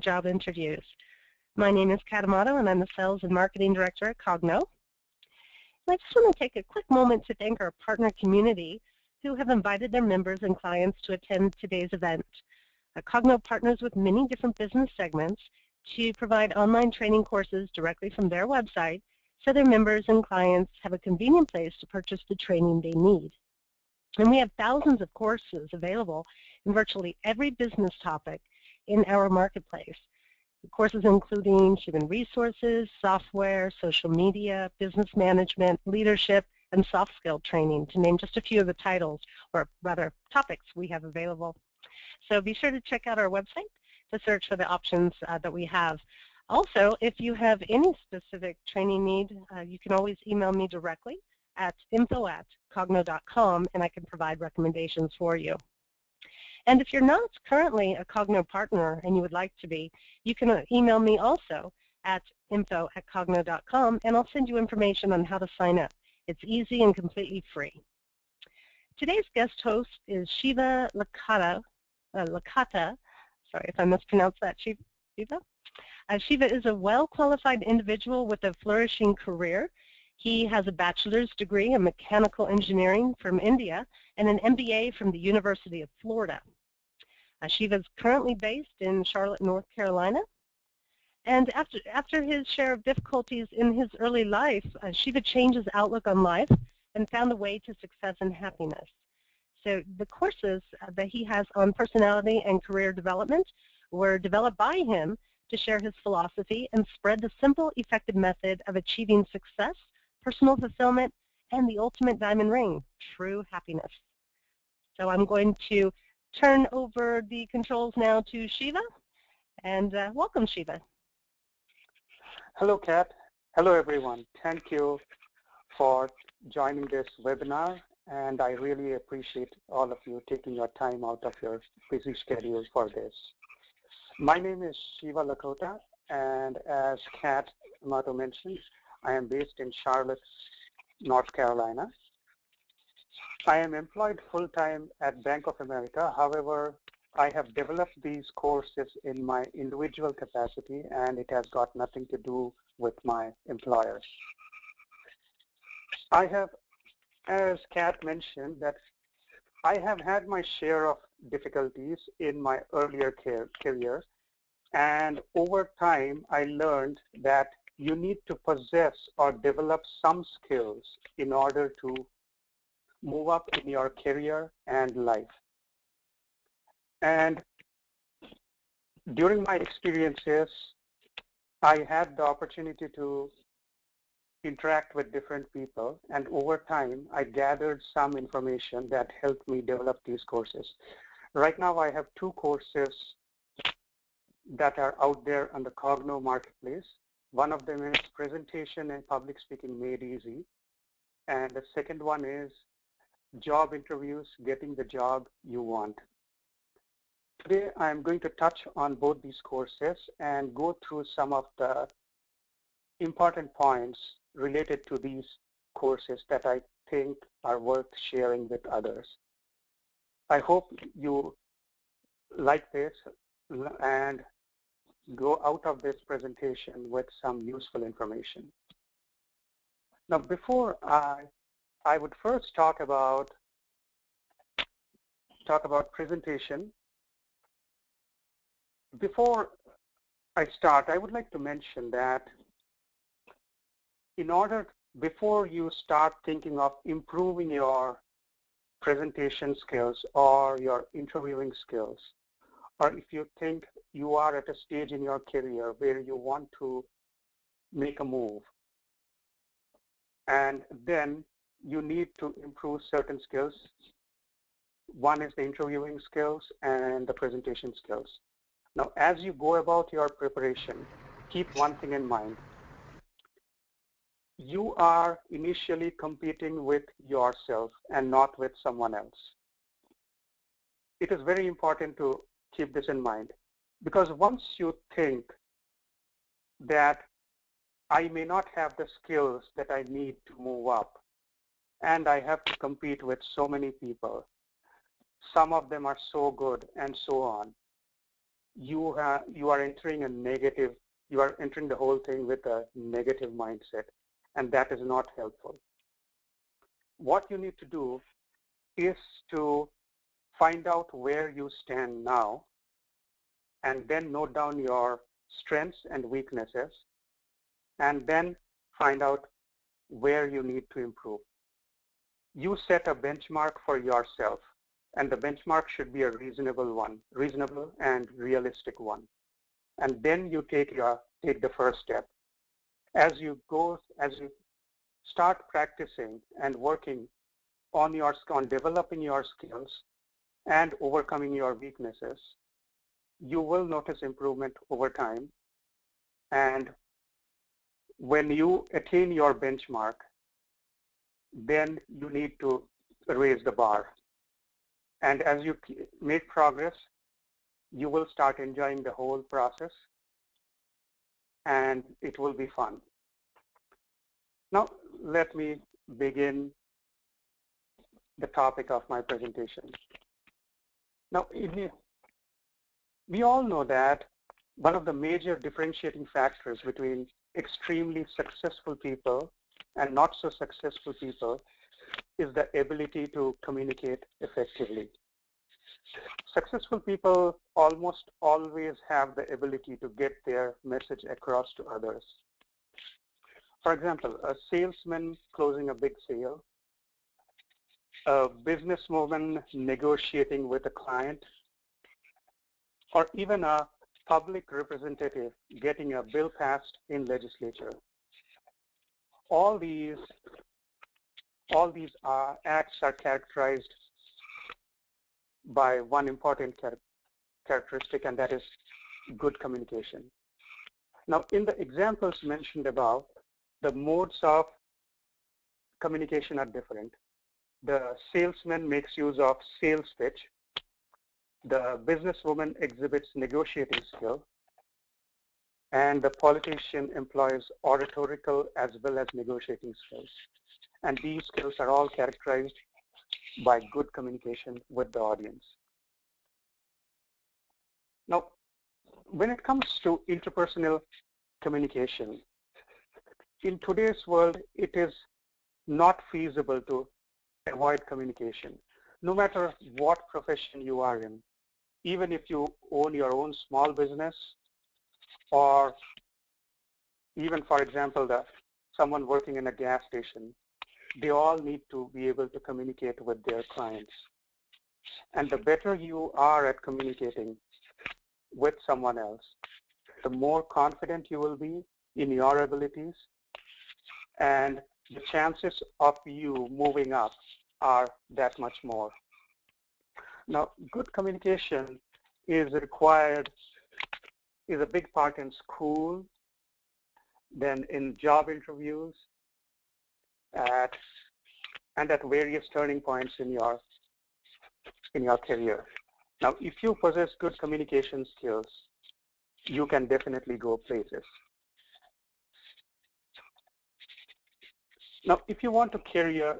job interviews. My name is Kat Amato, and I'm the Sales and Marketing Director at Coggno. And I just want to take a quick moment to thank our partner community who have invited their members and clients to attend today's event. Coggno partners with many different business segments to provide online training courses directly from their website so their members and clients have a convenient place to purchase the training they need. And we have thousands of courses available in virtually every business topic in our marketplace. Courses including human resources, software, social media, business management, leadership, and soft skill training, to name just a few of the titles, or rather topics we have available. So be sure to check out our website to search for the options that we have. Also, if you have any specific training need, you can always email me directly at info@coggno.com, and I can provide recommendations for you. And if you're not currently a Coggno partner and you would like to be, you can email me also at info@coggno.com, and I'll send you information on how to sign up. It's easy and completely free. Today's guest host is Shiva Lakota. Sorry if I mispronounced that, Shiva. Shiva is a well-qualified individual with a flourishing career. He has a bachelor's degree in mechanical engineering from India and an MBA from the University of Florida. Shiva is currently based in Charlotte, North Carolina. And after his share of difficulties in his early life, Shiva changed his outlook on life and found a way to success and happiness. So the courses that he has on personality and career development were developed by him to share his philosophy and spread the simple, effective method of achieving success, personal fulfillment, and the ultimate diamond ring, true happiness. So I'm going to turn over the controls now to Shiva, and welcome, Shiva. Hello, Kat. Hello, everyone. Thank you for joining this webinar, and I really appreciate all of you taking your time out of your busy schedule for this. My name is Shiva Lakota, and as Kat Amato mentioned, I am based in Charlotte, North Carolina. I am employed full-time at Bank of America. However, I have developed these courses in my individual capacity, and it has got nothing to do with my employer. I have, as Kat mentioned, that I have had my share of difficulties in my earlier career, and over time I learned that you need to possess or develop some skills in order to move up in your career and life. And during my experiences, I had the opportunity to interact with different people, and over time I gathered some information that helped me develop these courses. Right now I have two courses that are out there on the Coggno marketplace. One of them is Presentation and Public Speaking Made Easy, and the second one is Job Interviews, Getting the Job You Want. Today I am going to touch on both these courses and go through some of the important points related to these courses that I think are worth sharing with others. I hope you like this and go out of this presentation with some useful information. Now, before I would first talk about presentation. Before I start, I would like to mention that before you start thinking of improving your presentation skills or your interviewing skills, or if you think you are at a stage in your career where you want to make a move, and then you need to improve certain skills. One is the interviewing skills and the presentation skills. Now, as you go about your preparation, keep one thing in mind. You are initially competing with yourself and not with someone else. It is very important to keep this in mind, because once you think that I may not have the skills that I need to move up, and I have to compete with so many people, some of them are so good and so on, you are entering the whole thing with a negative mindset, and that is not helpful. What you need to do is to find out where you stand now, and then note down your strengths and weaknesses, and then find out where you need to improve. You set a benchmark for yourself, and the benchmark should be a reasonable and realistic one. And then you take the first step. As you start practicing and working on developing your skills and overcoming your weaknesses, you will notice improvement over time. And when you attain your benchmark, then you need to raise the bar. And as you make progress, you will start enjoying the whole process, and it will be fun. Now, let me begin the topic of my presentation. Now, we all know that one of the major differentiating factors between extremely successful people and not so successful people is the ability to communicate effectively. Successful people almost always have the ability to get their message across to others. For example, a salesman closing a big sale, a businesswoman negotiating with a client, or even a public representative getting a bill passed in legislature. All these acts are characterized by one important characteristic, and that is good communication. Now, in the examples mentioned above, the modes of communication are different. The salesman makes use of sales pitch. The businesswoman exhibits negotiating skill. And the politician employs oratorical as well as negotiating skills. And these skills are all characterized by good communication with the audience. Now, when it comes to interpersonal communication, in today's world, it is not feasible to avoid communication. No matter what profession you are in, even if you own your own small business, or even, for example, someone working in a gas station, they all need to be able to communicate with their clients. And the better you are at communicating with someone else, the more confident you will be in your abilities, and the chances of you moving up are that much more. Now, good communication is a big part in school, then in job interviews, and at various turning points in your career. Now, if you possess good communication skills, you can definitely go places. Now, if you want a career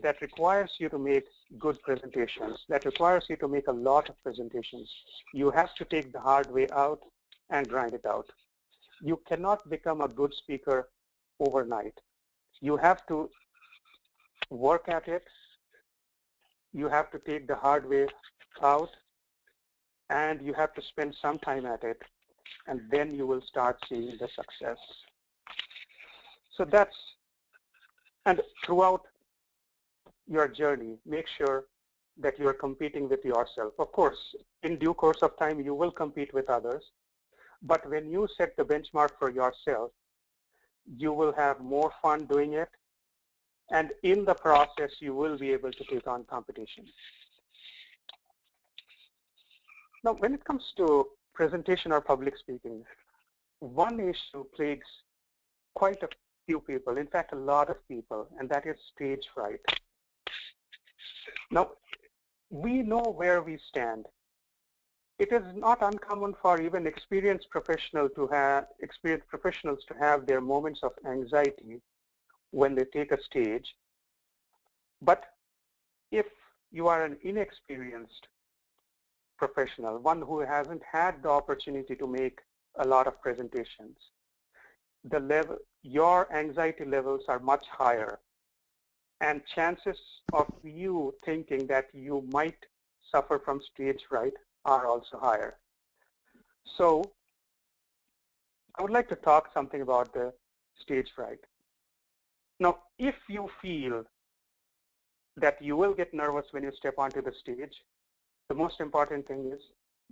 that requires you to make good presentations, that requires you to make a lot of presentations, you have to take the hard way out and grind it out. You cannot become a good speaker overnight. You have to work at it. You have to take the hard way out, and you have to spend some time at it, and then you will start seeing the success. So and throughout your journey, make sure that you are competing with yourself. Of course, in due course of time, you will compete with others. But when you set the benchmark for yourself, you will have more fun doing it. And in the process, you will be able to take on competition. Now, when it comes to presentation or public speaking, one issue plagues quite a few people, in fact, a lot of people, and that is stage fright. Now, we know where we stand. It is not uncommon for even experienced professionals to have their moments of anxiety when they take a stage. But if you are an inexperienced professional, one who hasn't had the opportunity to make a lot of presentations, your anxiety levels are much higher, and chances of you thinking that you might suffer from stage fright are also higher. So I would like to talk something about the stage fright. Now, if you feel that you will get nervous when you step onto the stage, the most important thing is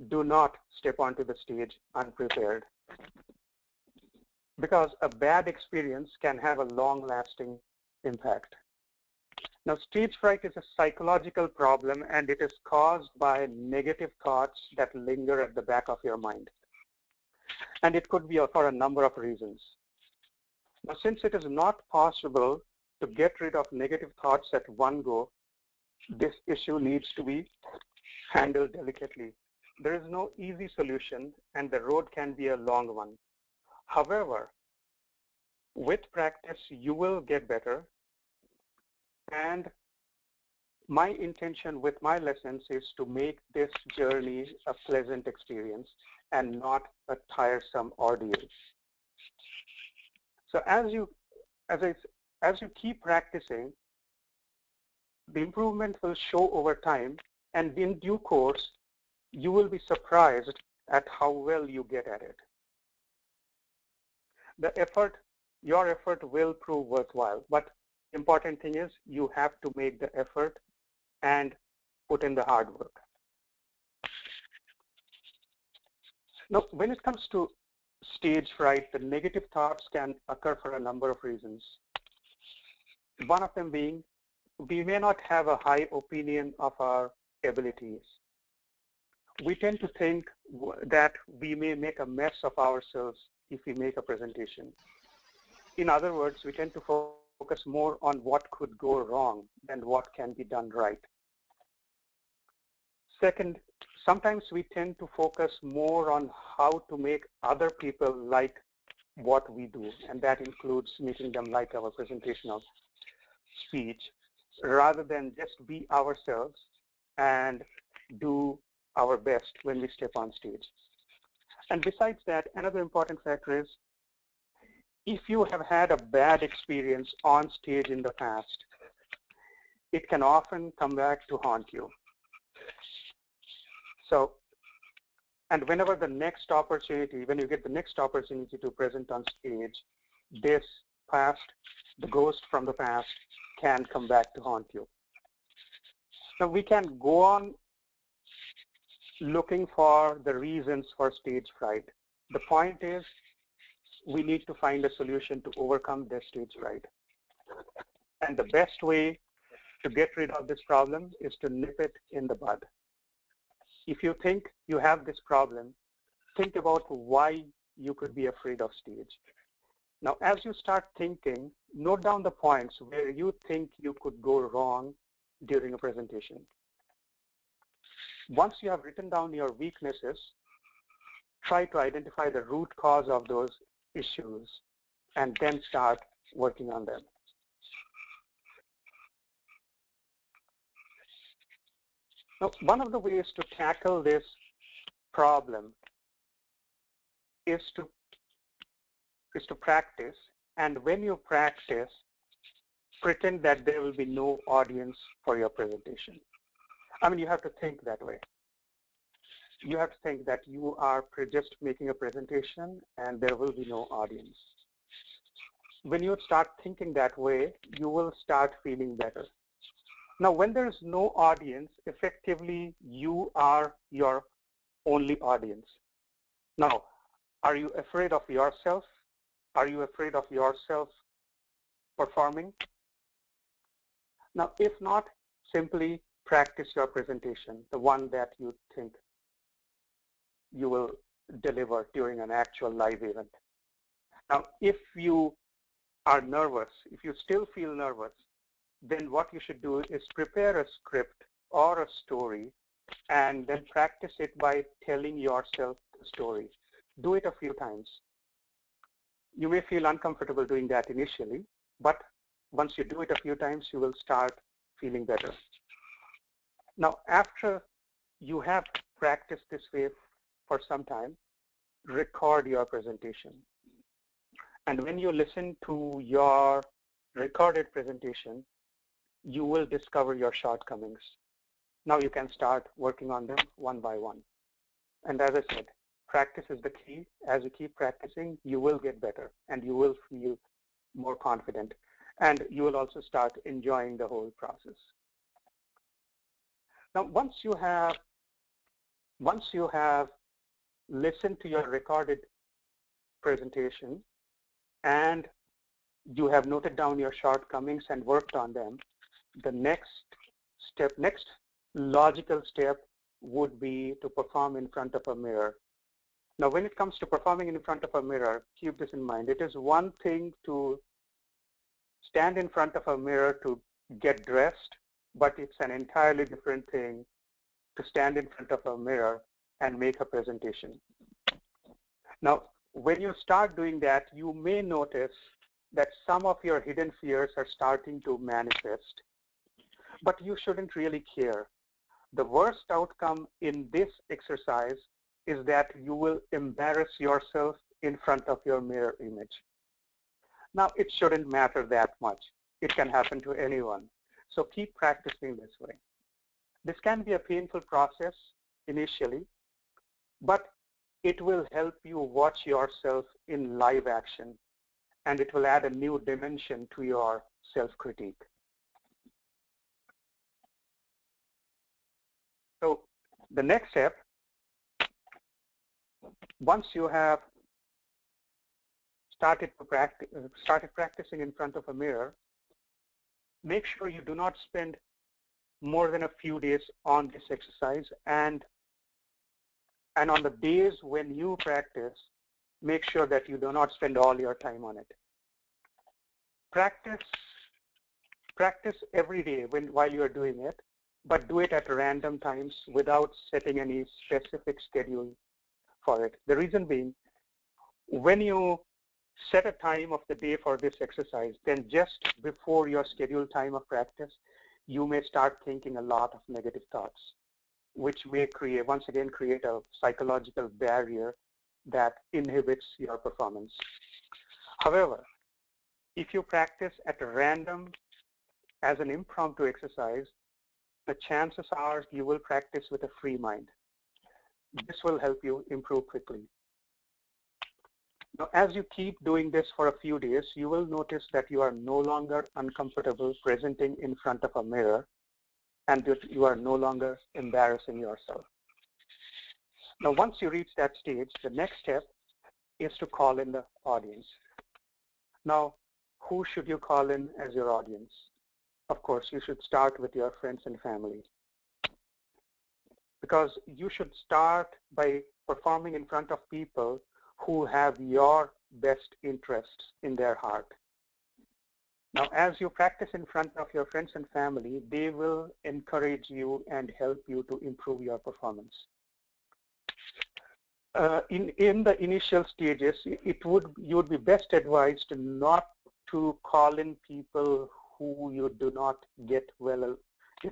do not step onto the stage unprepared, because a bad experience can have a long-lasting impact. Now, stage fright is a psychological problem, and it is caused by negative thoughts that linger at the back of your mind. And it could be for a number of reasons. Now, since it is not possible to get rid of negative thoughts at one go, this issue needs to be handled delicately. There is no easy solution, and the road can be a long one. However, with practice, you will get better. And my intention with my lessons is to make this journey a pleasant experience and not a tiresome ordeal. So as you keep practicing, the improvement will show over time, and in due course, you will be surprised at how well you get at it. Your effort will prove worthwhile, but important thing is you have to make the effort and put in the hard work. Now, when it comes to stage fright, the negative thoughts can occur for a number of reasons. One of them being, we may not have a high opinion of our abilities. We tend to think that we may make a mess of ourselves if we make a presentation. In other words, we tend to focus more on what could go wrong than what can be done right. Second, sometimes we tend to focus more on how to make other people like what we do, and that includes making them like our presentational speech, rather than just be ourselves and do our best when we step on stage. And besides that, another important factor is, if you have had a bad experience on stage in the past, it can often come back to haunt you. So, and whenever the next opportunity, when you get the next opportunity to present on stage, this past, the ghost from the past, can come back to haunt you. Now, we can go on looking for the reasons for stage fright. The point is, we need to find a solution to overcome this stage fright. And the best way to get rid of this problem is to nip it in the bud. If you think you have this problem, think about why you could be afraid of stage. Now, as you start thinking, note down the points where you think you could go wrong during a presentation. Once you have written down your weaknesses, try to identify the root cause of those issues and then start working on them. Now, one of the ways to tackle this problem is to practice, and when you practice, pretend that there will be no audience for your presentation. I mean, you have to think that way. You have to think that you are just making a presentation and there will be no audience. When you start thinking that way, you will start feeling better. Now, when there is no audience, effectively, you are your only audience. Now, are you afraid of yourself? Are you afraid of yourself performing? Now, if not, simply practice your presentation, the one that you think you will deliver during an actual live event. Now, if you are nervous, if you still feel nervous, then what you should do is prepare a script or a story and then practice it by telling yourself the story. Do it a few times. You may feel uncomfortable doing that initially, but once you do it a few times, you will start feeling better. Now, after you have practice this way for some time, record your presentation. And when you listen to your recorded presentation, you will discover your shortcomings. Now you can start working on them one by one. And as I said, practice is the key. As you keep practicing, you will get better and you will feel more confident. And you will also start enjoying the whole process. Now, once you have listened to your recorded presentation and you have noted down your shortcomings and worked on them, the next logical step would be to perform in front of a mirror. Now, when it comes to performing in front of a mirror, keep this in mind. It is one thing to stand in front of a mirror to get dressed, but it's an entirely different thing to stand in front of a mirror and make a presentation. Now, when you start doing that, you may notice that some of your hidden fears are starting to manifest, but you shouldn't really care. The worst outcome in this exercise is that you will embarrass yourself in front of your mirror image. Now, it shouldn't matter that much. It can happen to anyone. So keep practicing this way. This can be a painful process initially, but it will help you watch yourself in live action, and it will add a new dimension to your self-critique. So the next step, once you have started practicing in front of a mirror, make sure you do not spend more than a few days on this exercise, and on the days when you practice, make sure that you do not spend all your time on it. Practice every day while you are doing it, but do it at random times without setting any specific schedule for it. The reason being, when you set a time of the day for this exercise, then just before your scheduled time of practice, you may start thinking a lot of negative thoughts, which may once again create a psychological barrier that inhibits your performance. However, if you practice at random as an impromptu exercise, the chances are you will practice with a free mind. This will help you improve quickly. Now, as you keep doing this for a few days, you will notice that you are no longer uncomfortable presenting in front of a mirror, and that you are no longer embarrassing yourself. Now, once you reach that stage, the next step is to call in the audience. Now, who should you call in as your audience? Of course, you should start with your friends and family, because you should start by performing in front of people who have your best interests in their heart. Now, as you practice in front of your friends and family, they will encourage you and help you to improve your performance. In the initial stages, you would be best advised not to call in people who you do not get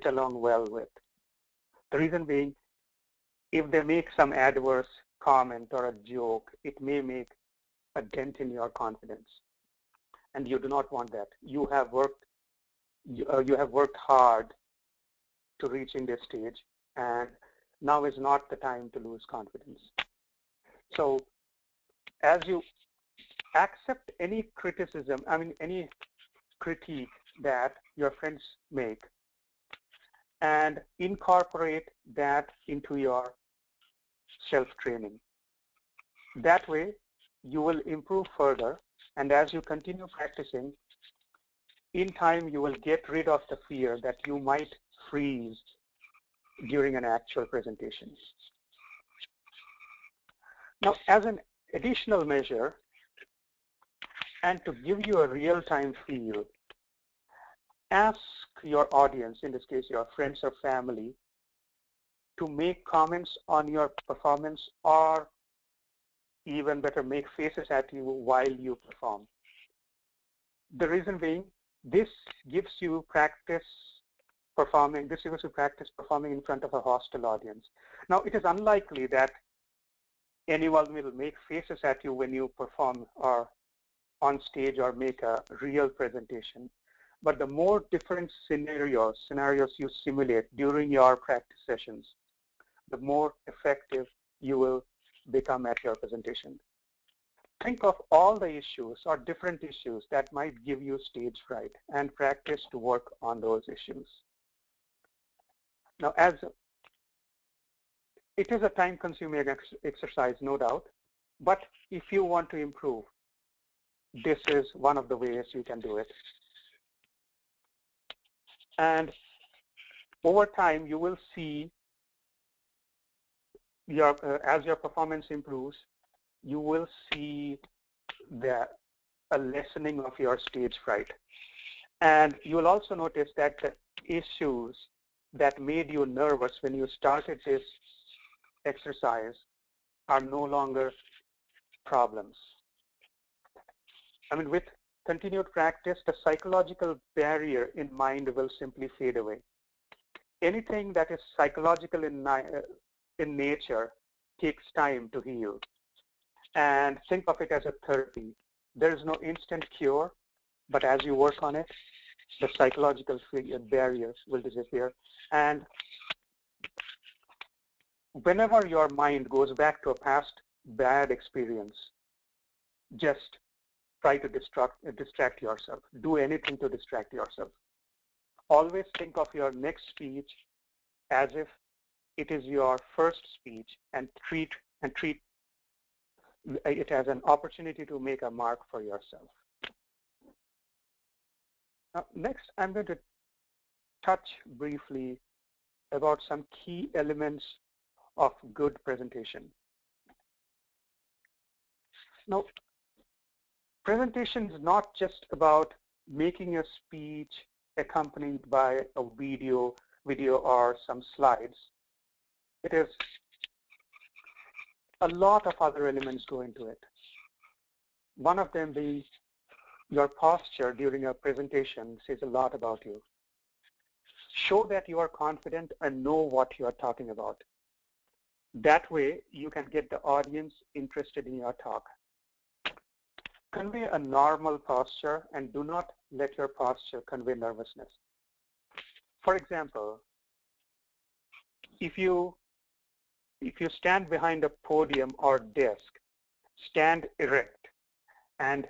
along well with. The reason being, if they make some adverse comment or a joke, it may make a dent in your confidence, and you do not want that. You have worked hard to reaching this stage, and now is not the time to lose confidence. So as you accept any criticism, any critique that your friends make, and incorporate that into your self-training. That way, you will improve further, and as you continue practicing, in time you will get rid of the fear that you might freeze during an actual presentation. Now, as an additional measure, and to give you a real-time feel, ask your audience, in this case your friends or family, to make comments on your performance, or even better, make faces at you while you perform. The reason being, this gives you practice this is to practice performing in front of a hostile audience. Now, it is unlikely that anyone will make faces at you when you perform or on stage or make a real presentation. But the more different scenarios you simulate during your practice sessions, the more effective you will become at your presentation. Think of all the issues or different issues that might give you stage fright and practice to work on those issues. Now, as it is a time-consuming exercise, no doubt, but if you want to improve, this is one of the ways you can do it. And over time, you will see as your performance improves, you will see a lessening of your stage fright. And you will also notice that the issues that made you nervous when you started this exercise are no longer problems. I mean, with continued practice, the psychological barrier in mind will simply fade away. Anything that is psychological in nature takes time to heal. And think of it as a therapy. There is no instant cure, but as you work on it, the psychological barriers will disappear. And whenever your mind goes back to a past bad experience, just try to distract yourself. Do anything to distract yourself. Always think of your next speech as if it is your first speech, and treat it as an opportunity to make a mark for yourself. Now, next, I'm going to touch briefly about some key elements of good presentation. Now, presentation is not just about making a speech accompanied by a video or some slides. It is a lot of other elements go into it. One of them being your posture during a presentation says a lot about you. Show that you are confident and know what you are talking about. That way, you can get the audience interested in your talk. Convey a normal posture and do not let your posture convey nervousness. For example, if you stand behind a podium or desk, stand erect and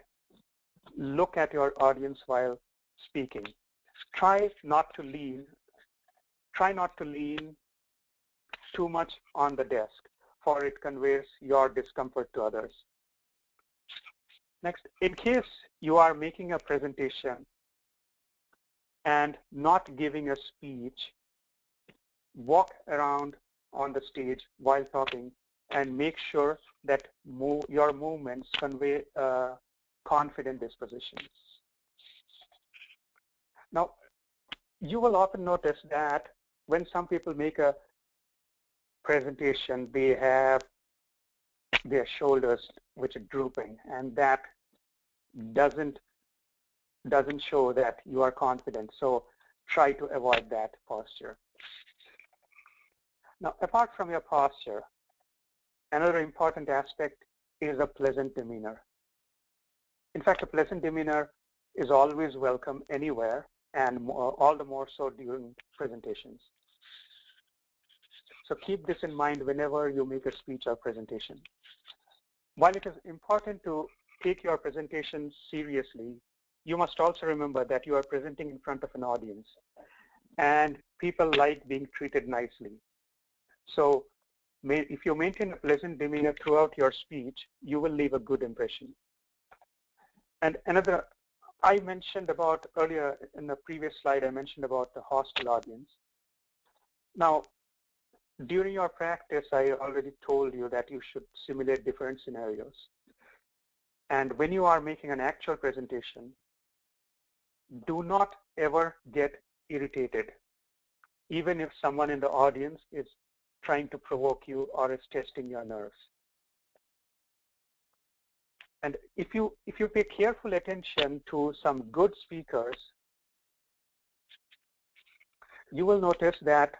look at your audience while speaking. Try not to lean too much on the desk, for it conveys your discomfort to others. Next, in case you are making a presentation and not giving a speech, walk around on the stage while talking and make sure that your movements convey a confident disposition. Now, you will often notice that when some people make a presentation, they have their shoulders which are drooping, and that doesn't show that you are confident. So try to avoid that posture. Now, apart from your posture, another important aspect is a pleasant demeanor. In fact, a pleasant demeanor is always welcome anywhere, and all the more so during presentations. So keep this in mind whenever you make a speech or presentation. While it is important to take your presentation seriously, you must also remember that you are presenting in front of an audience, and people like being treated nicely. So if you maintain a pleasant demeanor throughout your speech, you will leave a good impression. And another, I mentioned about earlier in the previous slide, I mentioned about the hostile audience. Now, during your practice, I already told you that you should simulate different scenarios. And when you are making an actual presentation, do not ever get irritated, even if someone in the audience is trying to provoke you or is testing your nerves. And if you pay careful attention to some good speakers, you will notice that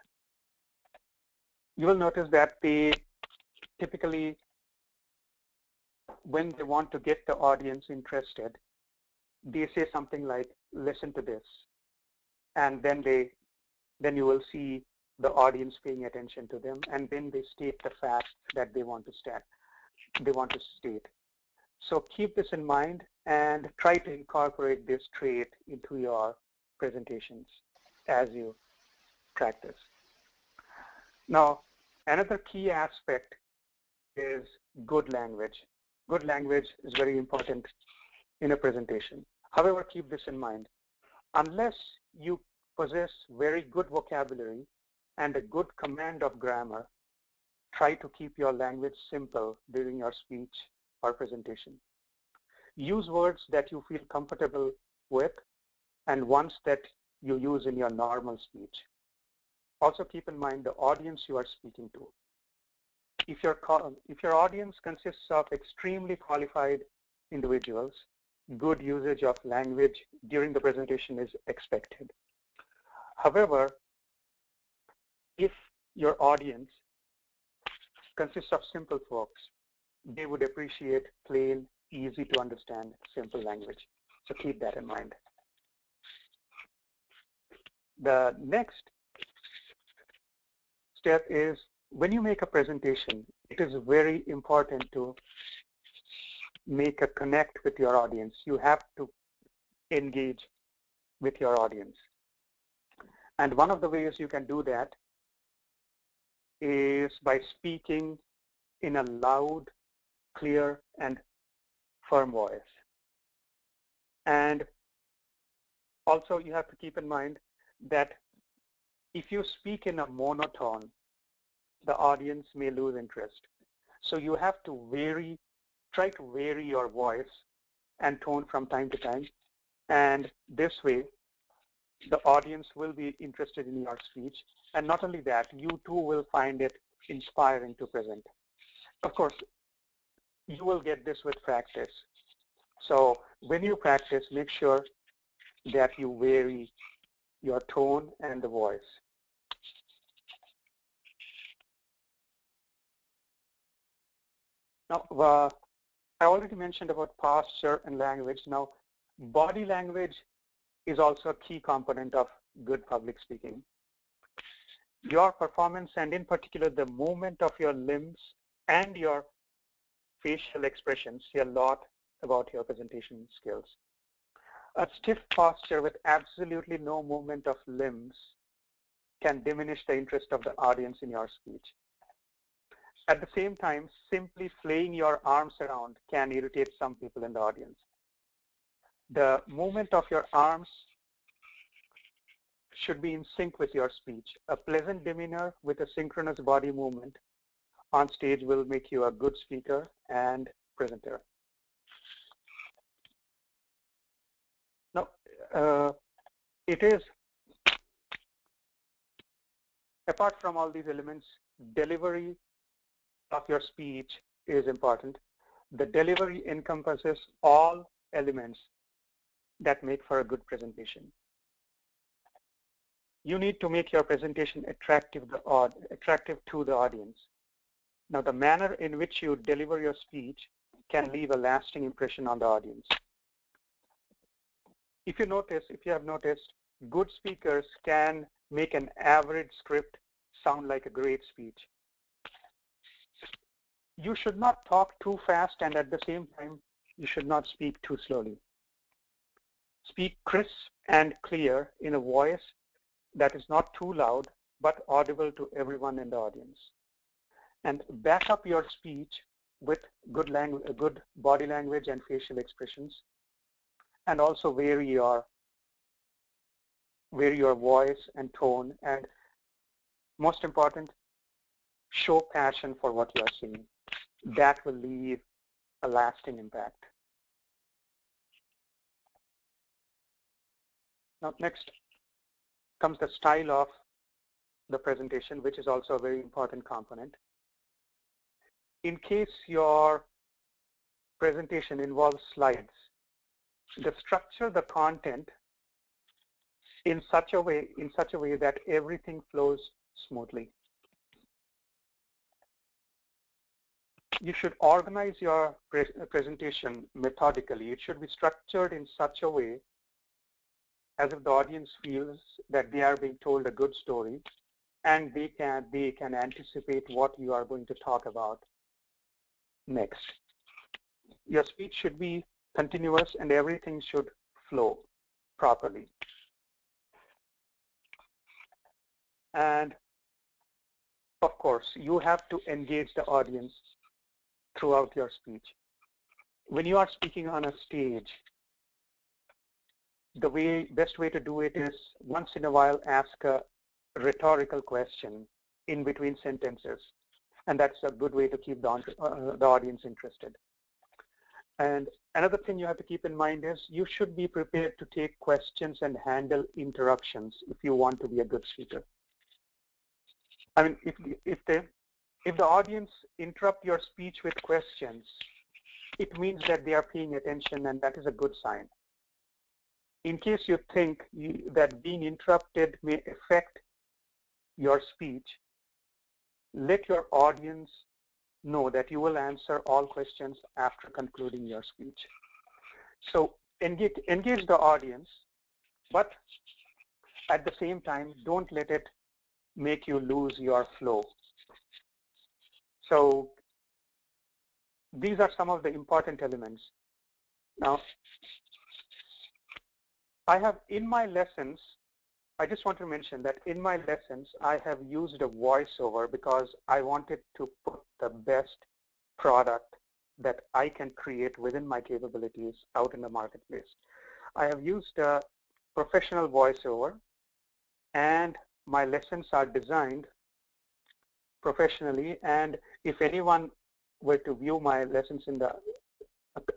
they typically, when they want to get the audience interested, they say something like, listen to this. And then you will see the audience paying attention to them, and then they state the facts that they want to state. So keep this in mind and try to incorporate this trait into your presentations as you practice. Now, another key aspect is good language. Good language is very important in a presentation. However, keep this in mind. Unless you possess very good vocabulary and a good command of grammar, try to keep your language simple during your speech or presentation. Use words that you feel comfortable with and ones that you use in your normal speech. Also keep in mind the audience you are speaking to. If your audience consists of extremely qualified individuals, good usage of language during the presentation is expected. However, if your audience consists of simple folks, they would appreciate plain, easy to understand, simple language. So keep that in mind. The next step is, when you make a presentation, it is very important to make a connect with your audience. You have to engage with your audience. And one of the ways you can do that is by speaking in a loud, clear, and firm voice. And also you have to keep in mind that if you speak in a monotone, the audience may lose interest. So you have to try to vary your voice and tone from time to time. And this way, the audience will be interested in your speech. And not only that, you too will find it inspiring to present. Of course, you will get this with practice. So when you practice, make sure that you vary your tone and the voice. Now, I already mentioned about posture and language. Now, body language is also a key component of good public speaking. Your performance, and in particular the movement of your limbs and your facial expressions, say a lot about your presentation skills. A stiff posture with absolutely no movement of limbs can diminish the interest of the audience in your speech. At the same time, simply flaying your arms around can irritate some people in the audience. The movement of your arms should be in sync with your speech. A pleasant demeanor with a synchronous body movement on stage will make you a good speaker and presenter. Now, apart from all these elements, delivery of your speech is important. The delivery encompasses all elements that make for a good presentation. You need to make your presentation attractive to the audience. Now, the manner in which you deliver your speech can leave a lasting impression on the audience. If you have noticed, good speakers can make an average script sound like a great speech. You should not talk too fast, and at the same time, you should not speak too slowly. Speak crisp and clear in a voice that is not too loud, but audible to everyone in the audience. And back up your speech with good body language and facial expressions, and also vary your voice and tone, and most important, show passion for what you are saying. That will leave a lasting impact. Now, next comes the style of the presentation, which is also a very important component. In case your presentation involves slides, the structure, the content in such a way that everything flows smoothly. You should organize your presentation methodically. It should be structured in such a way as if the audience feels that they are being told a good story and they can anticipate what you are going to talk about next. Your speech should be continuous and everything should flow properly. And of course, you have to engage the audience throughout your speech. When you are speaking on a stage, the best way to do it is once in a while ask a rhetorical question in between sentences, and that's a good way to keep the audience interested. And another thing you have to keep in mind is you should be prepared to take questions and handle interruptions if you want to be a good speaker. I mean, if the audience interrupt your speech with questions, it means that they are paying attention, and that is a good sign. In case you think that being interrupted may affect your speech, let your audience know that you will answer all questions after concluding your speech. So engage the audience, but at the same time, don't let it make you lose your flow. So these are some of the important elements. Now, in my lessons, I just want to mention that in my lessons, I have used a voiceover because I wanted to put the best product that I can create within my capabilities out in the marketplace. I have used a professional voiceover, and my lessons are designed professionally. And if anyone were to view my lessons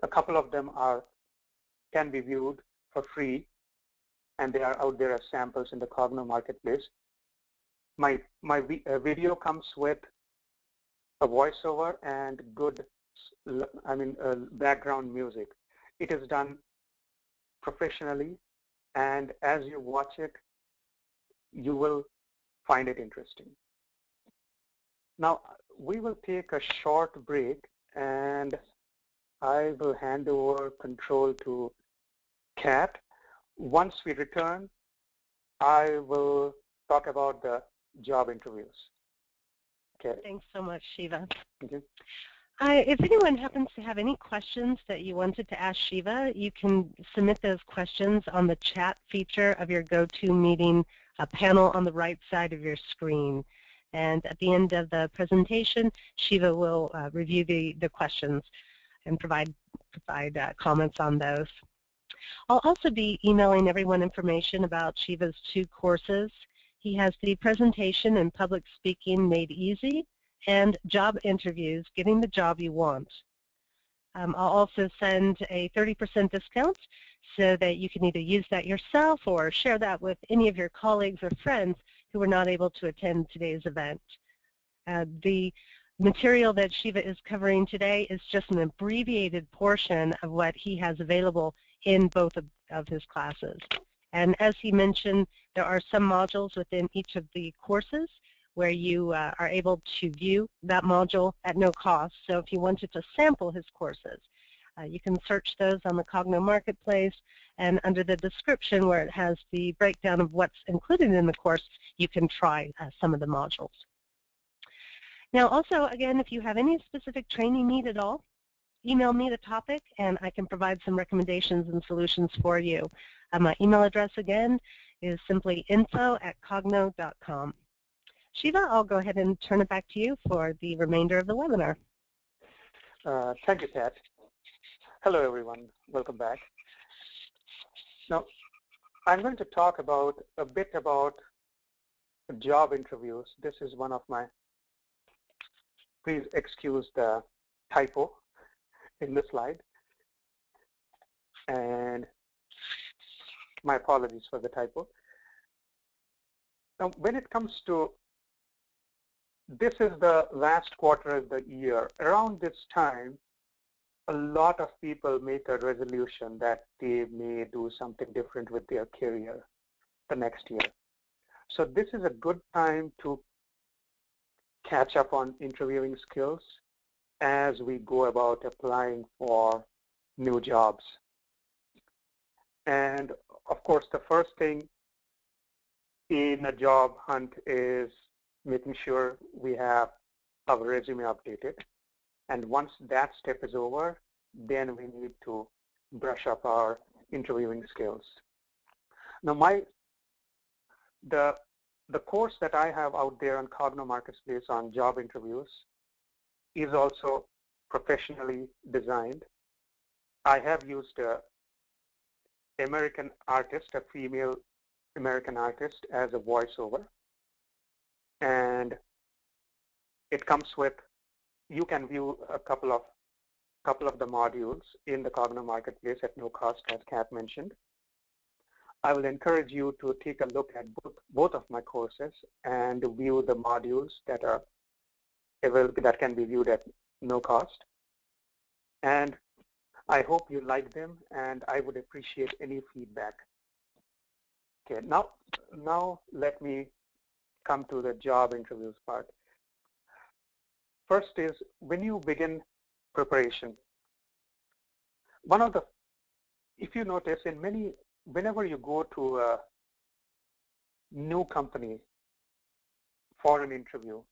a couple of them can be viewed for free, and they are out there as samples in the Coggno marketplace. My video comes with a voiceover and good, background music. It is done professionally, and as you watch it, you will find it interesting. Now, we will take a short break, and I will hand over control to Kat. Once we return, I will talk about the job interviews. Okay. Thanks so much, Shiva. Okay. If anyone happens to have any questions that you wanted to ask Shiva, you can submit those questions on the chat feature of your GoToMeeting panel on the right side of your screen. And at the end of the presentation, Shiva will review the questions and provide comments on those. I'll also be emailing everyone information about Shiva's 2 courses. He has the presentation and public speaking made easy and job interviews, getting the job you want. I'll also send a 30% discount so that you can either use that yourself or share that with any of your colleagues or friends who were not able to attend today's event. The material that Shiva is covering today is just an abbreviated portion of what he has available in both of his classes. And as he mentioned, there are some modules within each of the courses where you are able to view that module at no cost. So if you wanted to sample his courses, you can search those on the Coggno Marketplace, and under the description where it has the breakdown of what's included in the course, you can try some of the modules. Now also, again, if you have any specific training need at all, email me the topic and I can provide some recommendations and solutions for you. My email address again is simply info@coggno.com. Shiva, I'll go ahead and turn it back to you for the remainder of the webinar. Thank you, Kat. Hello, everyone. Welcome back. Now, I'm going to talk a bit about job interviews. This is one of my, please excuse the typo in the slide. And my apologies for the typo. Now, when it comes to, this is the last quarter of the year. Around this time, a lot of people make a resolution that they may do something different with their career. the next year. So this is a good time to catch up on interviewing skills as we go about applying for new jobs. And of course, the first thing in a job hunt is making sure we have our resume updated. And once that step is over, then we need to brush up our interviewing skills. Now, the course that I have out there on Coggno Marketplace on job interviews is also professionally designed. I have used an American artist, a female American artist, as a voiceover. And it comes with, you can view a couple of the modules in the Coggno Marketplace at no cost, as Kat mentioned. I will encourage you to take a look at both of my courses and view the modules that are available, that can be viewed at no cost. And I hope you like them, and I would appreciate any feedback. Okay, now let me come to the job interviews part. First is when you begin preparation. If you notice, whenever you go to a new company for an interview,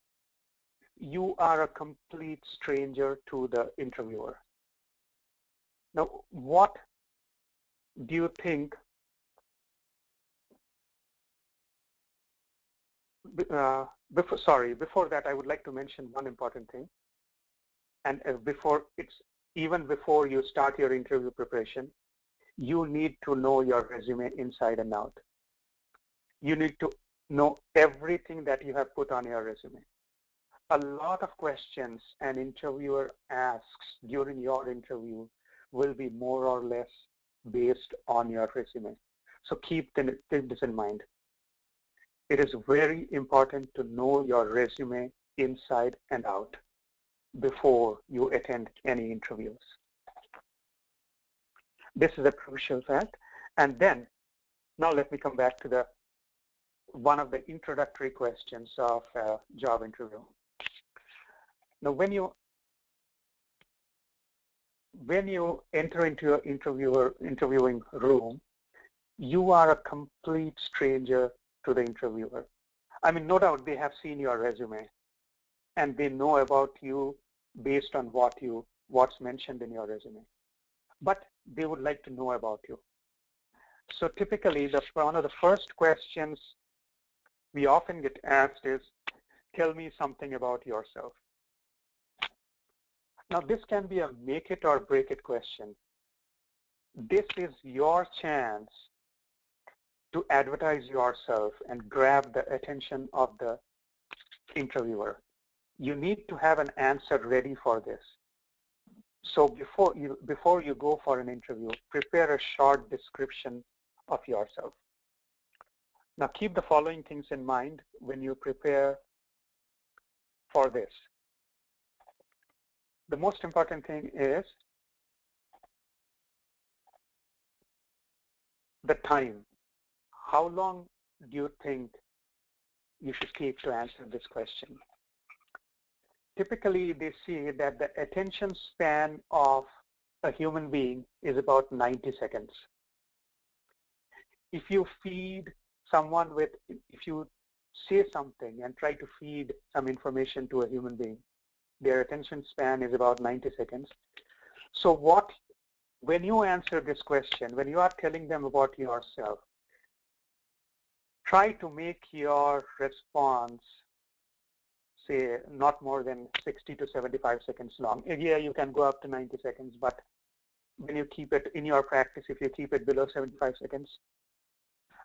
you are a complete stranger to the interviewer. Now, what do you think, before that, I would like to mention one important thing. And even before you start your interview preparation, you need to know your resume inside and out. You need to know everything that you have put on your resume. A lot of questions an interviewer asks during your interview will be more or less based on your resume. So keep this in mind. It is very important to know your resume inside and out before you attend any interviews. This is a crucial fact. And then, now let me come back to one of the introductory questions of a job interview. Now, when you enter into your interviewing room, you are a complete stranger to the interviewer. I mean, no doubt they have seen your resume and they know about you based on what's mentioned in your resume. But they would like to know about you. So typically, one of the first questions we often get asked is, tell me something about yourself. Now, this can be a make it or break it question. This is your chance to advertise yourself and grab the attention of the interviewer. You need to have an answer ready for this. So before you go for an interview, prepare a short description of yourself. Now, keep the following things in mind when you prepare for this. The most important thing is the time. How long do you think you should take to answer this question? Typically, they see that the attention span of a human being is about 90 seconds. If you say something and try to feed some information to a human being, their attention span is about 90 seconds. So when you answer this question, when you are telling them about yourself, try to make your response, say, not more than 60 to 75 seconds long. Yeah, you can go up to 90 seconds, but when you keep it in your practice, if you keep it below 75 seconds,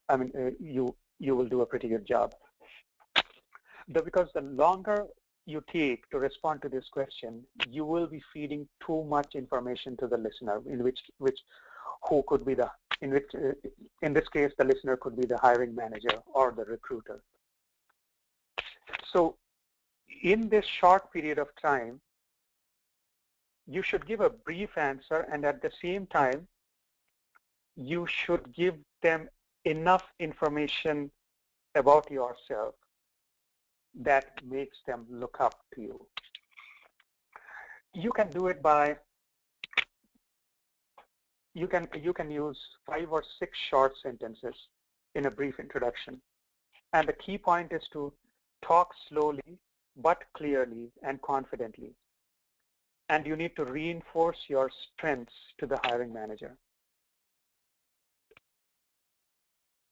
I mean, you will do a pretty good job. Because the longer you take to respond to this question, you will be feeding too much information to the listener, in this case, the listener could be the hiring manager or the recruiter. So in this short period of time, you should give a brief answer, and at the same time, you should give them enough information about yourself that makes them look up to you. You can do it by, you can use 5 or 6 short sentences in a brief introduction. And the key point is to talk slowly but clearly and confidently. And you need to reinforce your strengths to the hiring manager.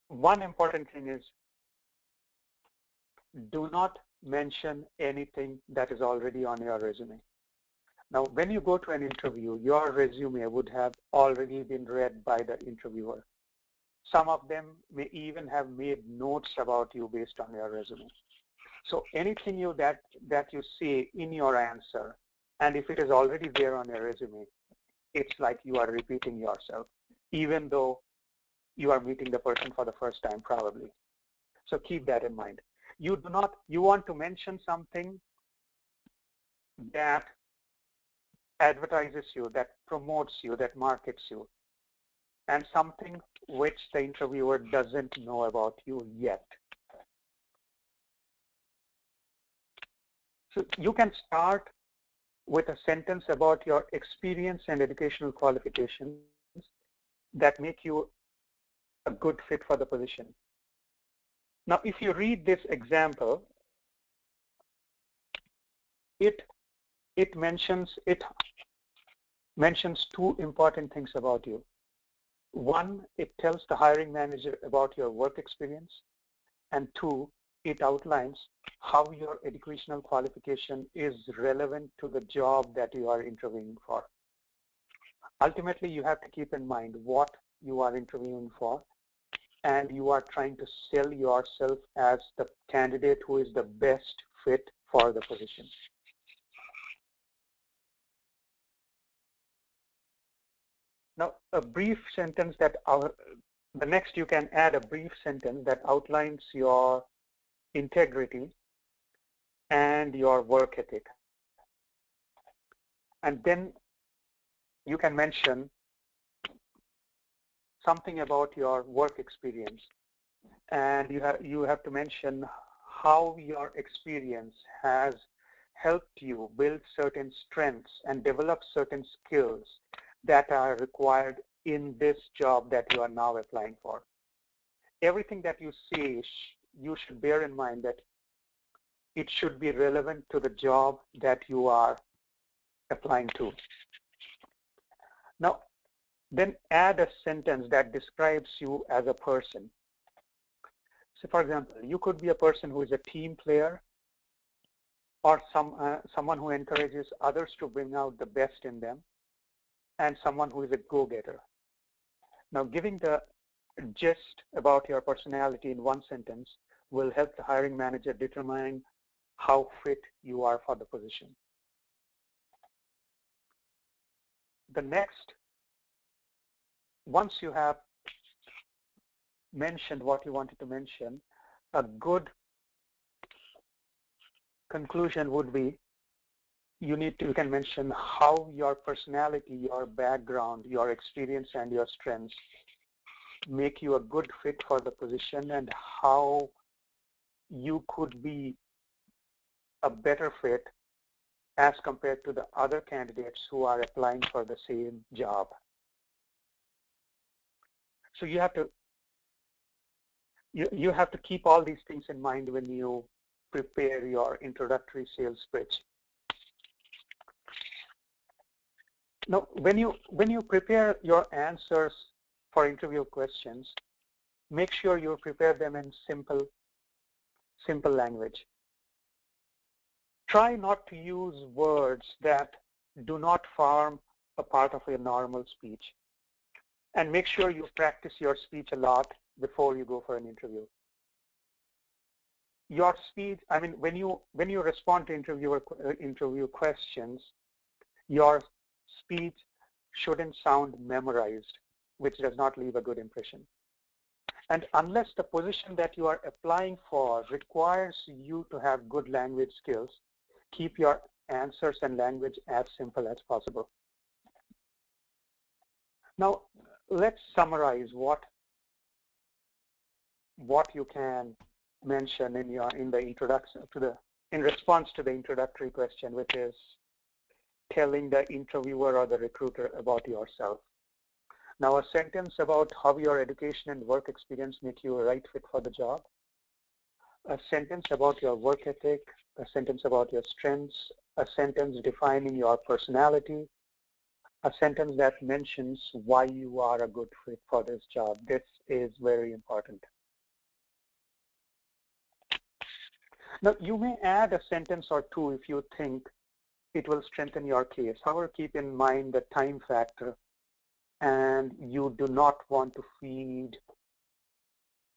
One important thing is, do not mention anything that is already on your resume. Now, when you go to an interview, your resume would have already been read by the interviewer. Some of them may even have made notes about you based on your resume. So anything that you say in your answer, and if it is already there on your resume, it's like you are repeating yourself, even though you are meeting the person for the first time probably. So keep that in mind. You want to mention something that advertises you, that promotes you, that markets you, and something which the interviewer doesn't know about you yet. So you can start with a sentence about your experience and educational qualifications that make you a good fit for the position. Now, if you read this example, it mentions 2 important things about you. One, it tells the hiring manager about your work experience, and 2, it outlines how your educational qualification is relevant to the job that you are interviewing for. Ultimately, you have to keep in mind what you are interviewing for, and you are trying to sell yourself as the candidate who is the best fit for the position. Now, a brief sentence the next you can add a brief sentence that outlines your integrity and your work ethic. And then you can mention something about your work experience. And you have to mention how your experience has helped you build certain strengths and develop certain skills that are required in this job that you are now applying for. Everything that you say, you should bear in mind that it should be relevant to the job that you are applying to. Now, then add a sentence that describes you as a person. So, for example, you could be a person who is a team player, or someone who encourages others to bring out the best in them, and someone who is a go-getter. Now, giving the gist about your personality in one sentence will help the hiring manager determine how fit you are for the position. The next, once you have mentioned what you wanted to mention, a good conclusion would be you can mention how your personality, your background, your experience, and your strengths make you a good fit for the position, and how you could be a better fit as compared to the other candidates who are applying for the same job. So you have to keep all these things in mind when you prepare your introductory sales pitch. Now, when you prepare your answers for interview questions, make sure you prepare them in simple language. Try not to use words that do not form a part of your normal speech. And make sure you practice your speech a lot before you go for an interview. Your speech, I mean, when you respond to interview questions, your speech shouldn't sound memorized, which does not leave a good impression. And unless the position that you are applying for requires you to have good language skills, keep your answers and language as simple as possible. Now, let's summarize what what you can mention in the introduction in response to the introductory question, which is telling the interviewer or the recruiter about yourself. Now, a sentence about how your education and work experience make you a right fit for the job, a sentence about your work ethic, a sentence about your strengths, a sentence defining your personality, a sentence that mentions why you are a good fit for this job. This is very important. Now, you may add a sentence or two if you think it will strengthen your case. However, keep in mind the time factor, and you do not want to feed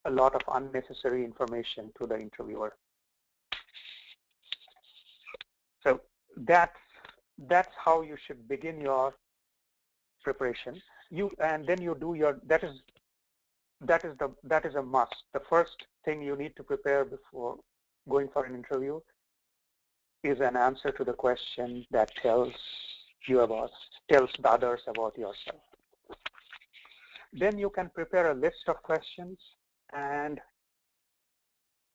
a lot of unnecessary information to the interviewer. So that's how you should begin your preparation. And then you do your that is a must. The first thing you need to prepare before going for an interview is an answer to the question that tells the others about yourself. Then you can prepare a list of questions and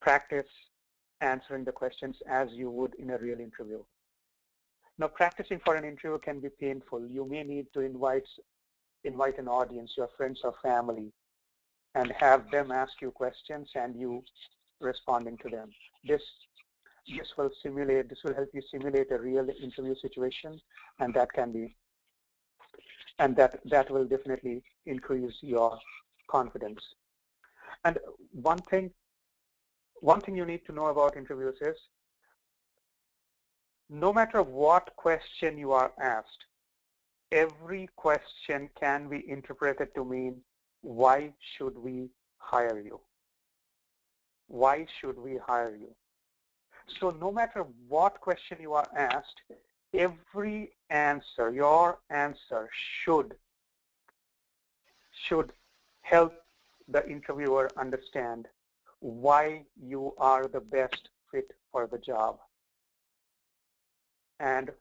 practice answering the questions as you would in a real interview. Now, practicing for an interview can be painful. You may need to invite an audience, your friends or family, and have them ask you questions and you responding to them. This will help you simulate a real interview situation, and that will definitely increase your confidence. And one thing you need to know about interviews is, no matter what question you are asked, every question can be interpreted to mean, why should we hire you? Why should we hire you? So no matter what question you are asked, every answer, your answer should help the interviewer understand why you are the best fit for the job and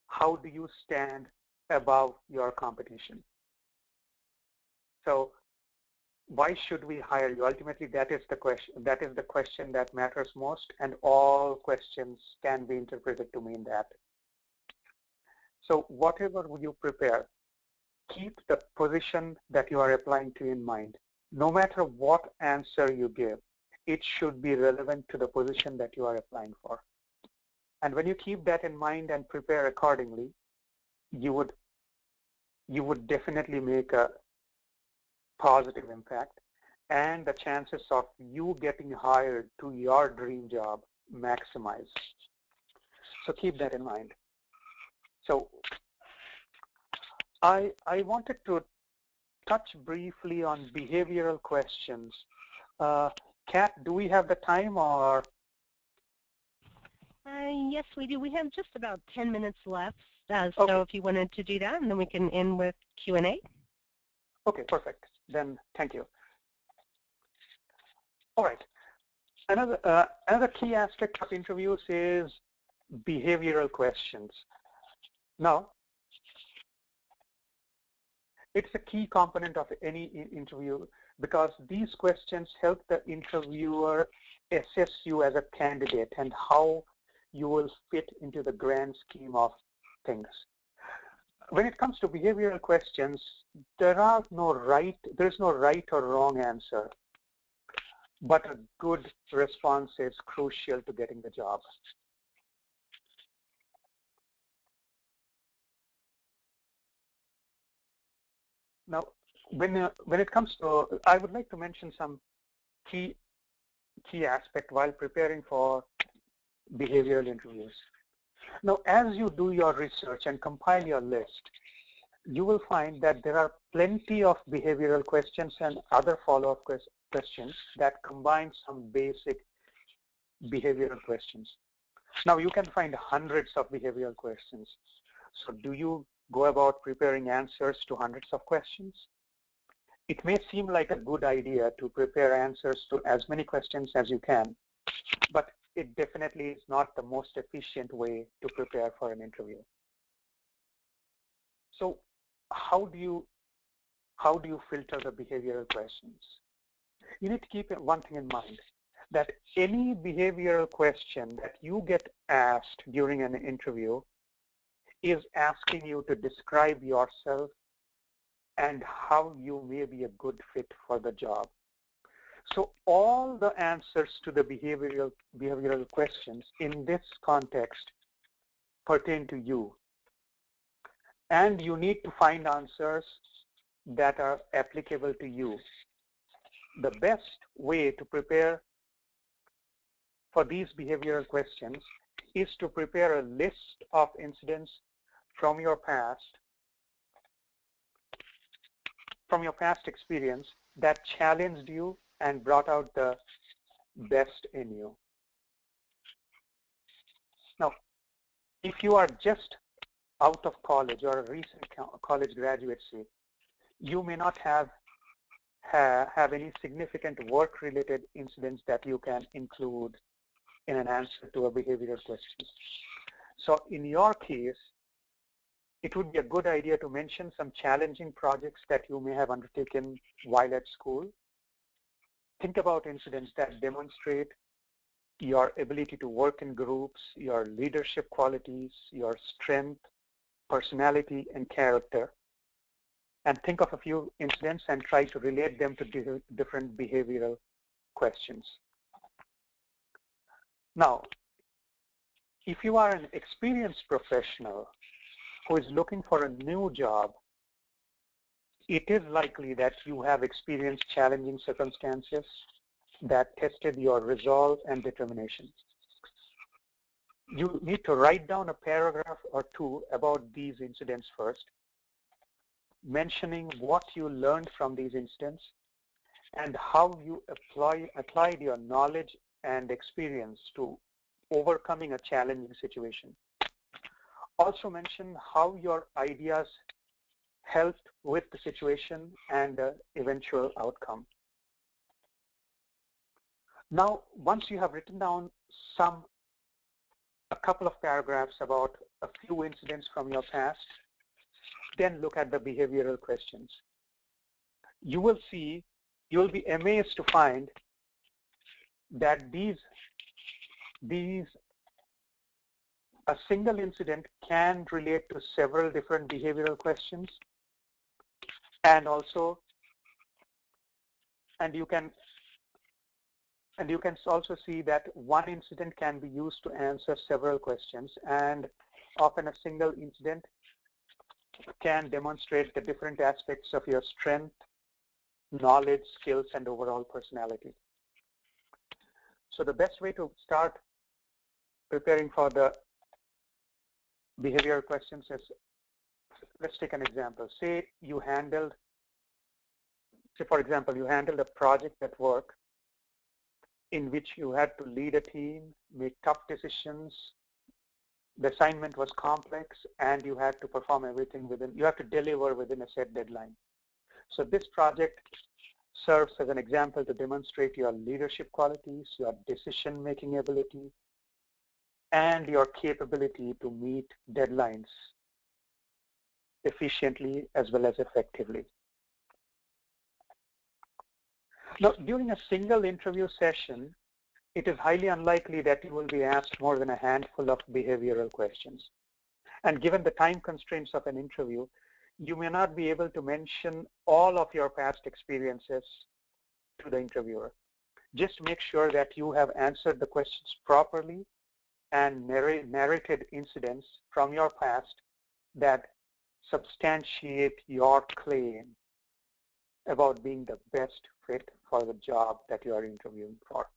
how do you stand above your competition. So why should we hire you? Ultimately, that is the question that matters most, and all questions can be interpreted to mean that. So whatever you prepare, keep the position that you are applying to in mind. No matter what answer you give, it should be relevant to the position that you are applying for. And when you keep that in mind and prepare accordingly, you would definitely make a positive impact, and the chances of you getting hired to your dream job maximize. So keep that in mind. So I wanted to touch briefly on behavioral questions. Kat, do we have the time, or? Yes, we do. We have just about 10 minutes left. So Okay. if you wanted to do that, and then we can end with Q&A. Okay, perfect. Then thank you. All right. Another key aspect of interviews is behavioral questions. Now, it's a key component of any interview because these questions help the interviewer assess you as a candidate and how you will fit into the grand scheme of things. When it comes to behavioral questions, there's no right or wrong answer, but a good response is crucial to getting the job. Now, when it comes to, I would like to mention some key aspect while preparing for behavioral interviews. Now, as you do your research and compile your list, you will find that there are plenty of behavioral questions and other follow-up questions that combine some basic behavioral questions. Now, you can find hundreds of behavioral questions. So do you go about preparing answers to hundreds of questions? It may seem like a good idea to prepare answers to as many questions as you can, but it definitely is not the most efficient way to prepare for an interview. So how do you filter the behavioral questions? You need to keep one thing in mind, that any behavioral question that you get asked during an interview is asking you to describe yourself and how you may be a good fit for the job. So all the answers to the behavioral questions in this context pertain to you. And you need to find answers that are applicable to you. The best way to prepare for these behavioral questions is to prepare a list of incidents from your past experience that challenged you and brought out the best in you. Now, if you are just out of college or a recent college graduate, say, you may not have any significant work-related incidents that you can include in an answer to a behavioral question. So in your case, it would be a good idea to mention some challenging projects that you may have undertaken while at school. Think about incidents that demonstrate your ability to work in groups, your leadership qualities, your strength, personality, and character. And think of a few incidents and try to relate them to different behavioral questions. Now, if you are an experienced professional who is looking for a new job, it is likely that you have experienced challenging circumstances that tested your resolve and determination. You need to write down a paragraph or two about these incidents first, mentioning what you learned from these incidents and how you applied your knowledge and experience to overcoming a challenging situation. Also mention how your ideas helped with the situation and the eventual outcome. Now, once you have written down a couple of paragraphs about a few incidents from your past, then look at the behavioral questions. You will be amazed to find that a single incident can relate to several different behavioral questions, and you can also see that one incident can be used to answer several questions, and often a single incident can demonstrate the different aspects of your strength, knowledge, skills, and overall personality. So the best way to start preparing for the behavioral questions is, let's take an example. Say, for example, you handled a project at work in which you had to lead a team, make tough decisions. The assignment was complex, and you had to perform everything you have to deliver within a set deadline. So this project serves as an example to demonstrate your leadership qualities, your decision-making ability, and your capability to meet deadlines efficiently as well as effectively. Now, during a single interview session, it is highly unlikely that you will be asked more than a handful of behavioral questions. And given the time constraints of an interview, you may not be able to mention all of your past experiences to the interviewer. Just make sure that you have answered the questions properly and narrated incidents from your past that substantiate your claim about being the best fit for the job that you are interviewing for.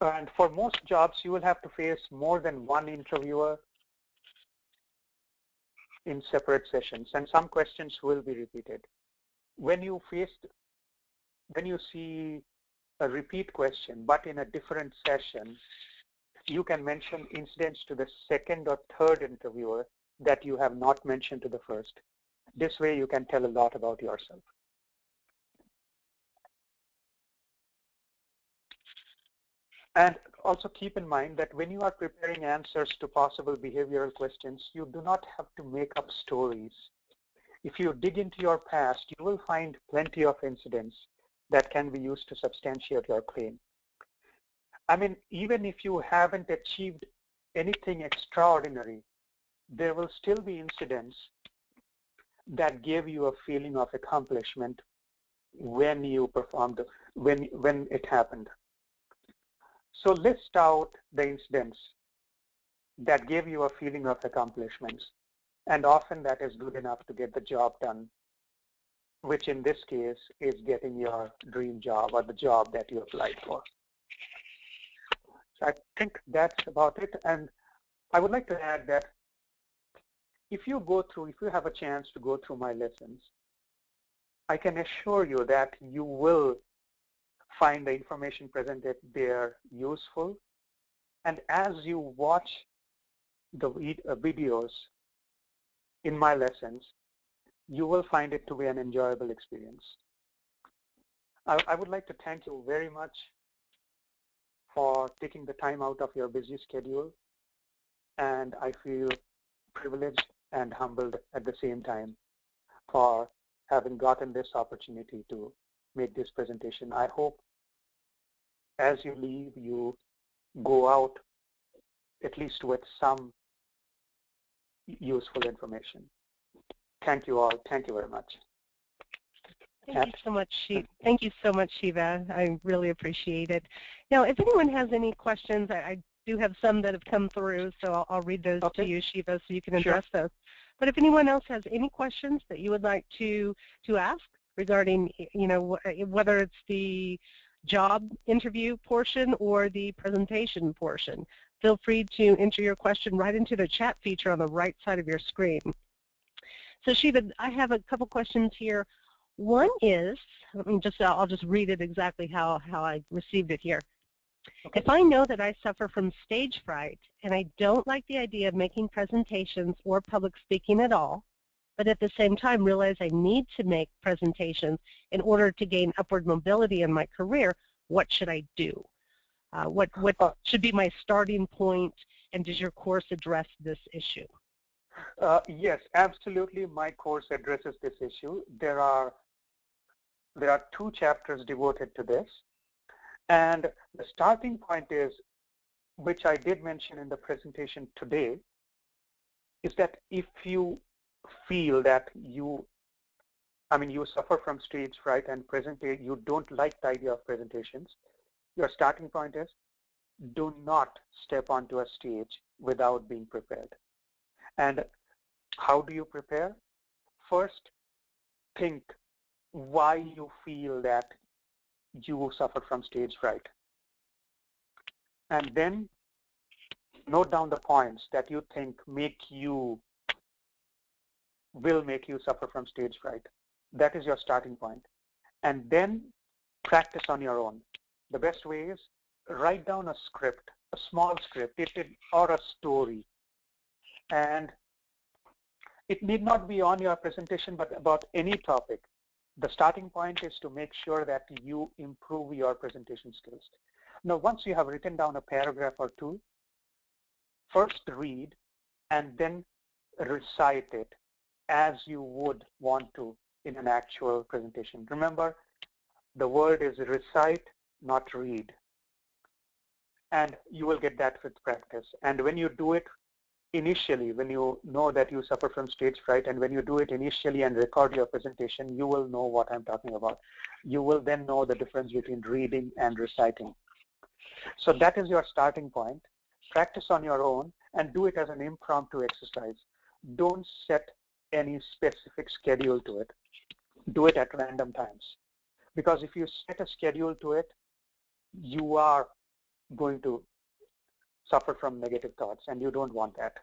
And for most jobs, you will have to face more than one interviewer in separate sessions, and some questions will be repeated. When you see a repeat question, but in a different session, you can mention incidents to the second or third interviewer that you have not mentioned to the first. This way, you can tell a lot about yourself. And also keep in mind that when you are preparing answers to possible behavioral questions, you do not have to make up stories. if you dig into your past, you will find plenty of incidents that can be used to substantiate your claim. I mean, even if you haven't achieved anything extraordinary, there will still be incidents that gave you a feeling of accomplishment when you performed, when it happened. So list out the incidents that gave you a feeling of accomplishments, and often that is good enough to get the job done, which in this case is getting your dream job or the job that you applied for. So I think that's about it. And I would like to add that if you have a chance to go through my lessons, I can assure you that you will find the information presented there useful. And as you watch the videos in my lessons, you will find it to be an enjoyable experience. I would like to thank you very much for taking the time out of your busy schedule, and I feel privileged and humbled at the same time for having gotten this opportunity to make this presentation. I hope as you leave, you go out at least with some useful information. Thank you all. Thank you very much. Thank you so much, Shiva. Thank you so much, Shiva. I really appreciate it. Now, if anyone has any questions, I do have some that have come through, so I'll read those to you, Shiva, so you can address those. But if anyone else has any questions that you would like to ask regarding, you know, whether it's the job interview portion or the presentation portion, feel free to enter your question right into the chat feature on the right side of your screen. So Shiva, I have a couple questions here. One is, I'll just read it exactly how I received it here. Okay. If I know that I suffer from stage fright and I don't like the idea of making presentations or public speaking at all, but at the same time realize I need to make presentations in order to gain upward mobility in my career, what should I do? What should be my starting point, and does your course address this issue? Yes, absolutely. My course addresses this issue. There are 2 chapters devoted to this. And the starting point is, which I did mention in the presentation today, is that if you feel that you suffer from stage fright and you don't like the idea of presentations, your starting point is, do not step onto a stage without being prepared. And how do you prepare? First, think why you feel that you suffer from stage fright. And then note down the points that you think will make you suffer from stage fright. That is your starting point. And then practice on your own. The best way is write down a script, a small script, or a story. And it need not be on your presentation, but about any topic. The starting point is to make sure that you improve your presentation skills. Now, once you have written down a paragraph or 2, first read and then recite it as you would want to in an actual presentation. Remember, the word is recite, not read. And you will get that with practice. And when you do it initially, when you know that you suffer from stage fright, and when you do it initially and record your presentation, you will know what I'm talking about. You will then know the difference between reading and reciting. So that is your starting point. Practice on your own and do it as an impromptu exercise. Don't set any specific schedule to it. Do it at random times. Because if you set a schedule to it, you are going to suffer from negative thoughts, and you don't want that.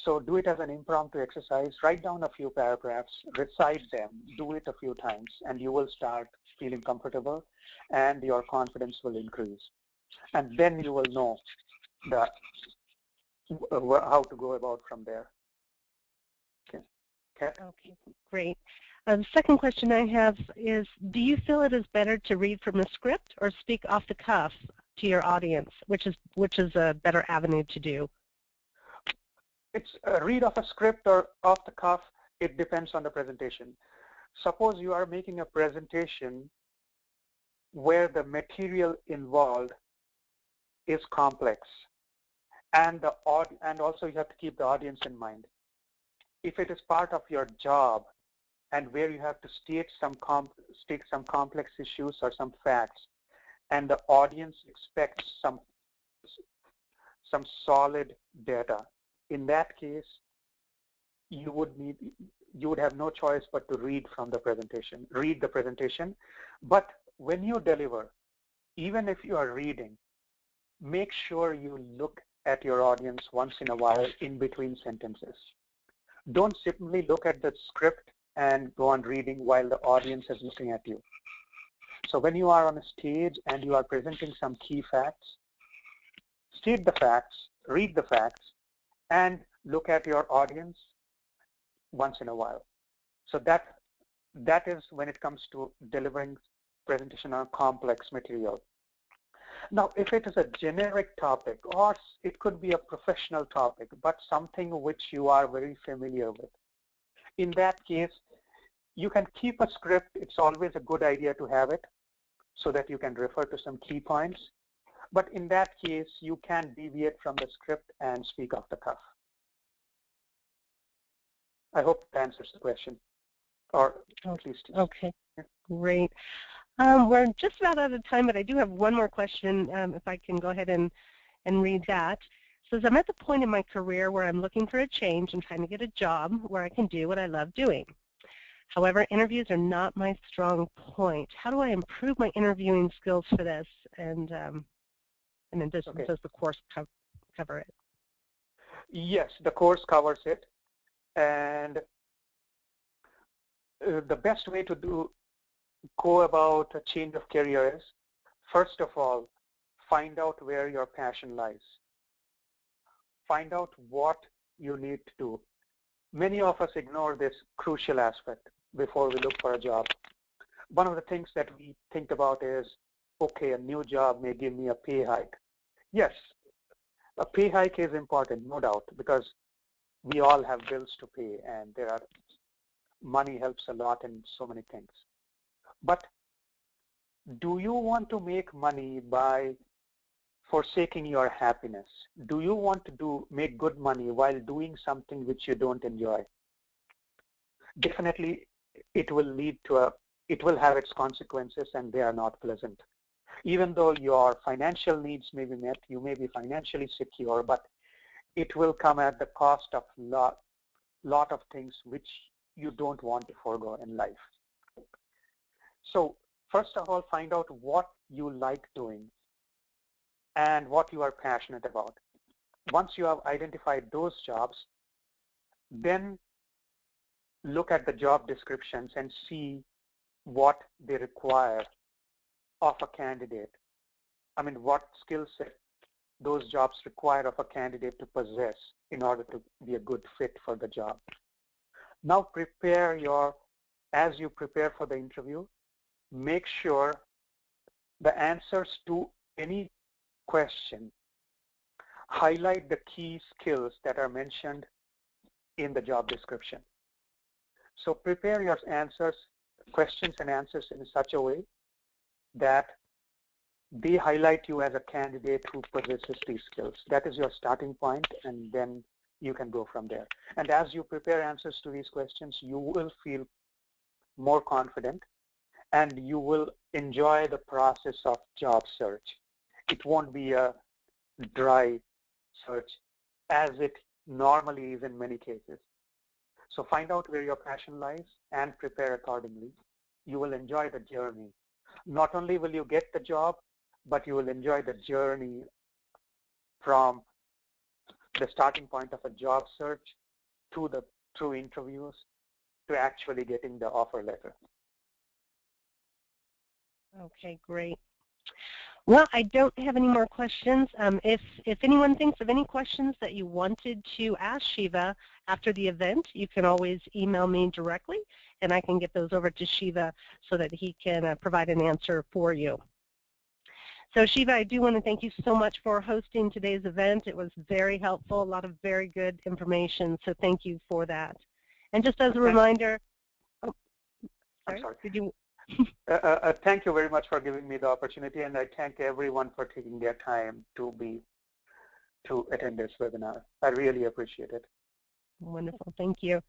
So do it as an impromptu exercise. Write down a few paragraphs, recite them, do it a few times, and you will start feeling comfortable, and your confidence will increase. And then you will know how to go about from there. Okay, great. The second question I have is, do you feel it is better to read from a script or speak off the cuff to your audience? Which is a better avenue to do? It's read off a script or off the cuff. It depends on the presentation. Suppose you are making a presentation where the material involved is complex, and also you have to keep the audience in mind. If it is part of your job and where you have to state some complex issues or some facts, and the audience expects some solid data, in that case, you would have no choice but to read the presentation. But when you deliver, even if you are reading, make sure you look at your audience once in a while in between sentences. Don't simply look at the script and go on reading while the audience is looking at you. So when you are on a stage and you are presenting some key facts, state the facts, read the facts, and look at your audience once in a while. So that is when it comes to delivering presentation on complex material. Now, if it is a generic topic, or it could be a professional topic, but something which you are very familiar with, in that case, you can keep a script. It's always a good idea to have it so that you can refer to some key points. But in that case, you can deviate from the script and speak off the cuff. I hope that answers the question, or at least. Okay, great. We're just about out of time, but I do have one more question, if I can go ahead and read that. It says, I'm at the point in my career where I'm looking for a change and trying to get a job where I can do what I love doing. However, interviews are not my strong point. How do I improve my interviewing skills for this? And then does the course cover it? Yes, the course covers it. And the best way to go about a change of career is, first of all, find out where your passion lies. Find out what you need to do. Many of us ignore this crucial aspect before we look for a job. One of the things that we think about is, okay, a new job may give me a pay hike. Yes, a pay hike is important, no doubt, because we all have bills to pay, and money helps a lot in so many things. But do you want to make money by forsaking your happiness? Do you want to make good money while doing something which you don't enjoy? Definitely, it will have its consequences, and they are not pleasant. Even though your financial needs may be met, you may be financially secure, but it will come at the cost of lot of things which you don't want to forego in life. So first of all, find out what you like doing and what you are passionate about. Once you have identified those jobs, then look at the job descriptions and see what they require of a candidate. I mean, what skill set those jobs require of a candidate to possess in order to be a good fit for the job. Now as you prepare for the interview, make sure the answers to any question highlight the key skills that are mentioned in the job description. So prepare your questions and answers in such a way that they highlight you as a candidate who possesses these skills. That is your starting point, and then you can go from there. And as you prepare answers to these questions, you will feel more confident, and you will enjoy the process of job search. It won't be a dry search as it normally is in many cases. So find out where your passion lies and prepare accordingly. You will enjoy the journey. Not only will you get the job, but you will enjoy the journey from the starting point of a job search through interviews to actually getting the offer letter. Okay, great. Well, I don't have any more questions. If anyone thinks of any questions that you wanted to ask Shiva after the event, you can always email me directly, and I can get those over to Shiva so that he can provide an answer for you. So Shiva, I do want to thank you so much for hosting today's event. It was very helpful, a lot of very good information, so thank you for that. And just as a reminder, I'm sorry. Did you? Thank you very much for giving me the opportunity, and I thank everyone for taking their time to attend this webinar. I really appreciate it. Wonderful, thank you.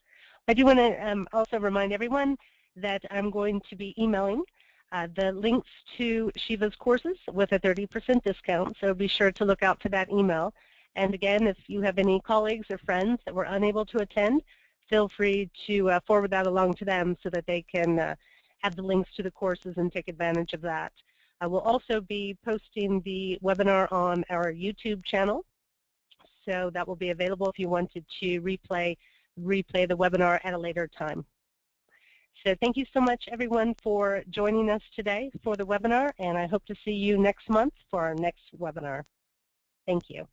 I do want to also remind everyone that I'm going to be emailing the links to Shiva's courses with a 30% discount, so be sure to look out for that email. And again, if you have any colleagues or friends that were unable to attend, feel free to forward that along to them so that they can have the links to the courses and take advantage of that. I will also be posting the webinar on our YouTube channel, so that will be available if you wanted to replay the webinar at a later time. So thank you so much, everyone, for joining us today for the webinar, and I hope to see you next month for our next webinar. Thank you.